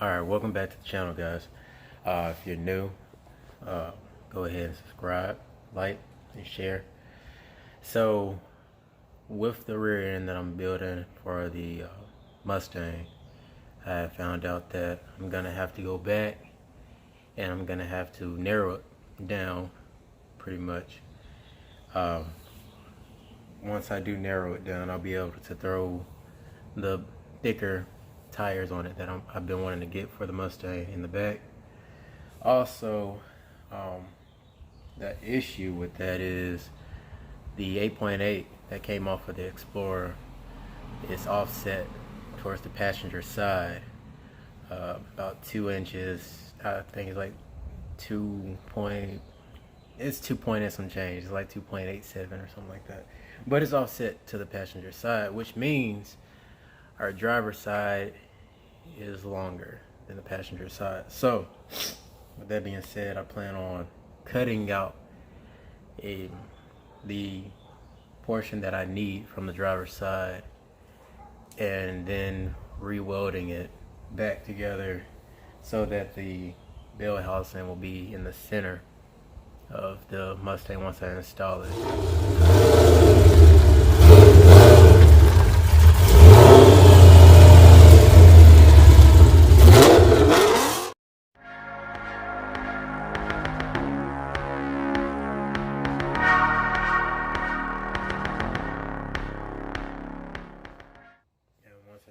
Alright, welcome back to the channel, guys. If you're new, go ahead and subscribe, like, and share. So, with the rear end that I'm building for the Mustang, I found out that I'm going to have to go back and I'm going to have to narrow it down pretty much. Once I do narrow it down, I'll be able to throw the thicker tires on it that I've been wanting to get for the Mustang in the back. Also, the issue with that is the 8.8 that came off of the Explorer is offset towards the passenger side about 2 inches. I think it's like 2 point and some change. It's like 2.87 or something like that, but it's offset to the passenger side, which means our driver's side is longer than the passenger side. So with that being said, I plan on cutting out the portion that I need from the driver's side and then re-welding it back together so that the bell housing will be in the center of the Mustang once I install it.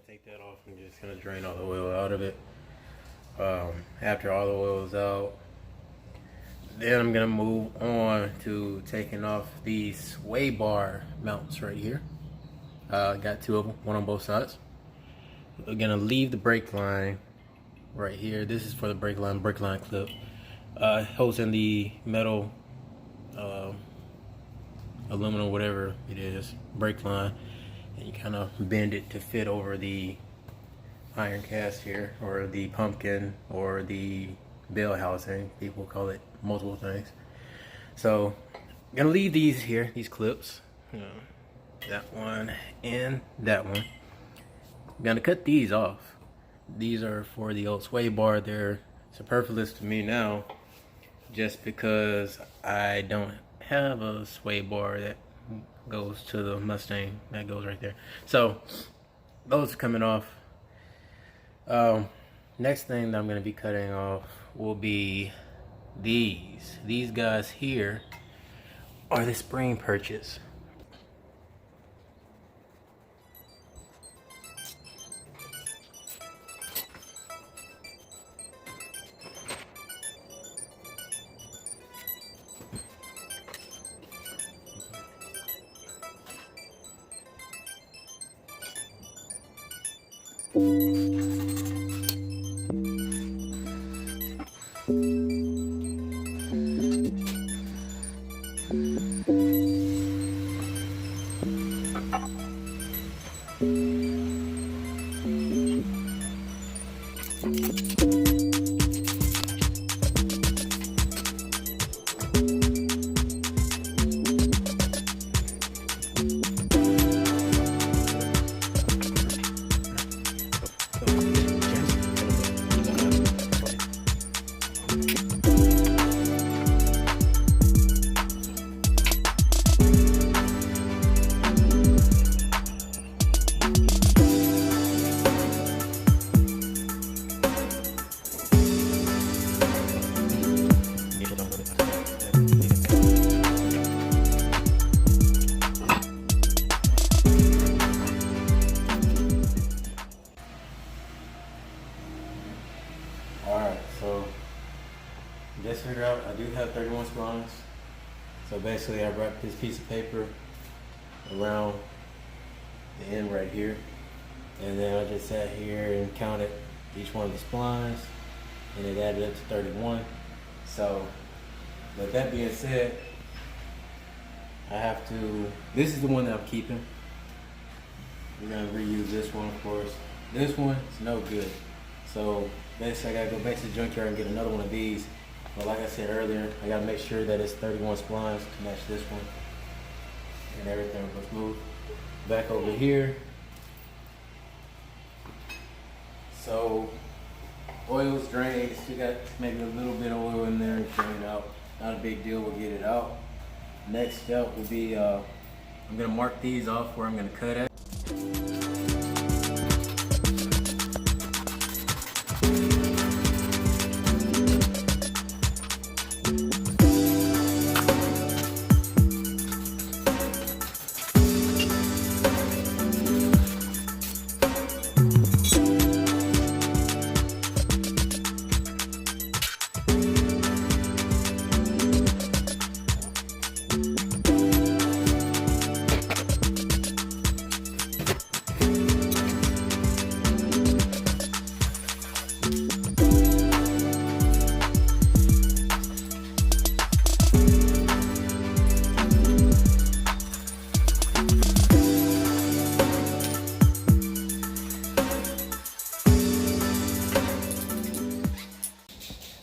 Take that off, I'm just gonna drain all the oil out of it. After all the oil is out, then I'm gonna move on to taking off these sway bar mounts right here. Got 2 of them, one on both sides. We're gonna leave the brake line right here. This is for the brake line clip. Holds in the metal, aluminum, whatever it is, brake line. And you kind of bend it to fit over the iron cast here, or the pumpkin, or the bell housing. People call it multiple things. So I'm gonna leave these here, these clips, that one and that one. I'm gonna cut these off. These are for the old sway bar. They're superfluous to me now, just because I don't have a sway bar that goes to the Mustang. That goes right there. So those are coming off. Next thing that I'm going to be cutting off will be these guys here are the spring purchase. Alright, so just figured out I do have 31 splines. So basically I wrapped this piece of paper around the end right here, and then I just sat here and counted each one of the splines, and it added up to 31. So with that being said, I have to, this is the one that I'm keeping. We're gonna reuse this one, of course. This one is no good. So basically I gotta go back to the junkyard and get another one of these. But like I said earlier, I gotta make sure that it's 31 splines to match this one, and everything will go smooth. Back over here. So Oil's drained. Still got maybe a little bit of oil in there. Drain out. Not a big deal. We'll get it out. Next step will be I'm gonna mark these off where I'm gonna cut at.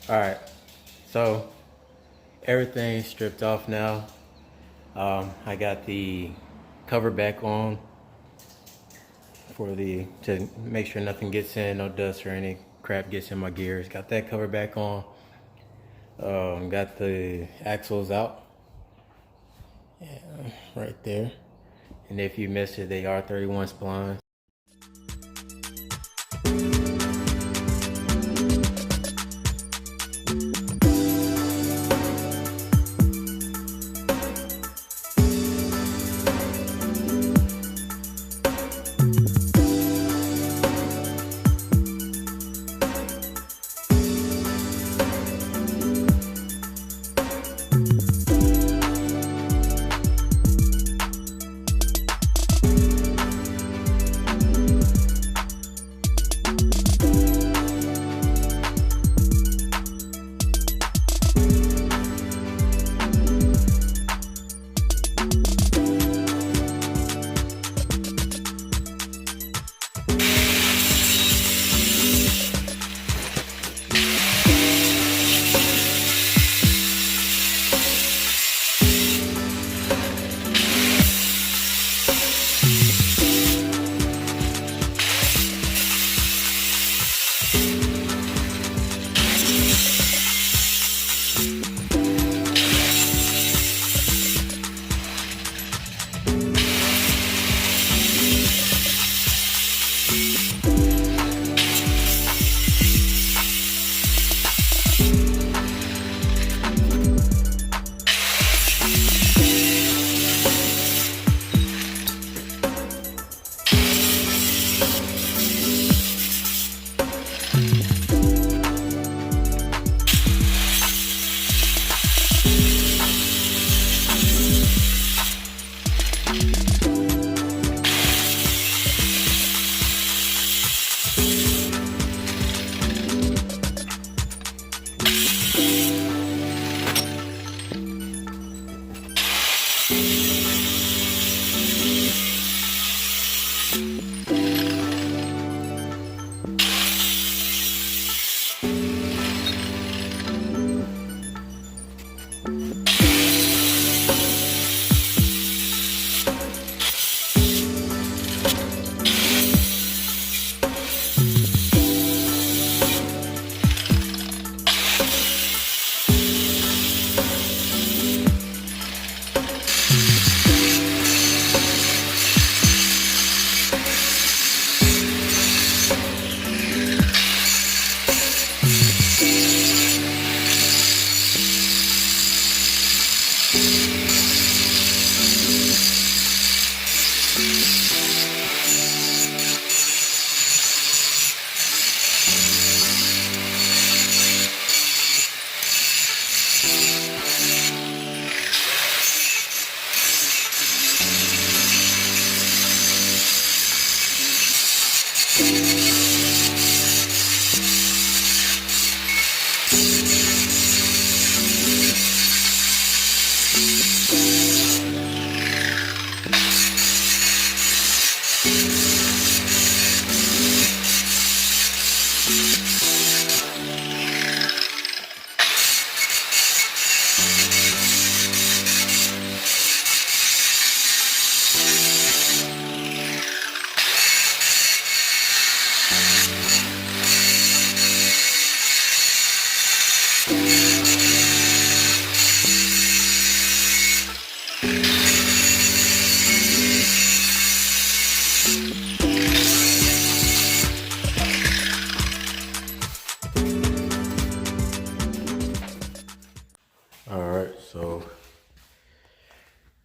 All right, so everything's stripped off now. I got the cover back on to make sure nothing gets in, no dust or any crap gets in my gears. Got that cover back on. Got the axles out, right there. And if you missed it, they are 31 splines.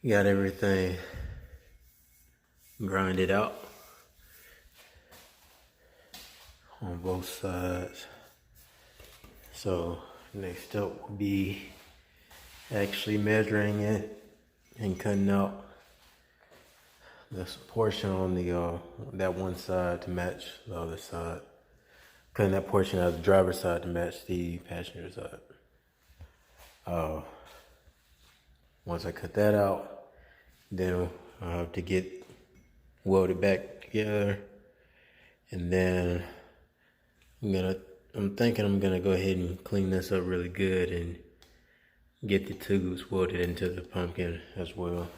Got everything grinded out on both sides. So next step will be actually measuring it and cutting out this portion on the that one side to match the other side. Cutting that portion out of the driver's side to match the passenger side. Once I cut that out, then I have to get welded back together, and then I'm thinking I'm gonna go ahead and clean this up really good and get the tubes welded into the pumpkin as well.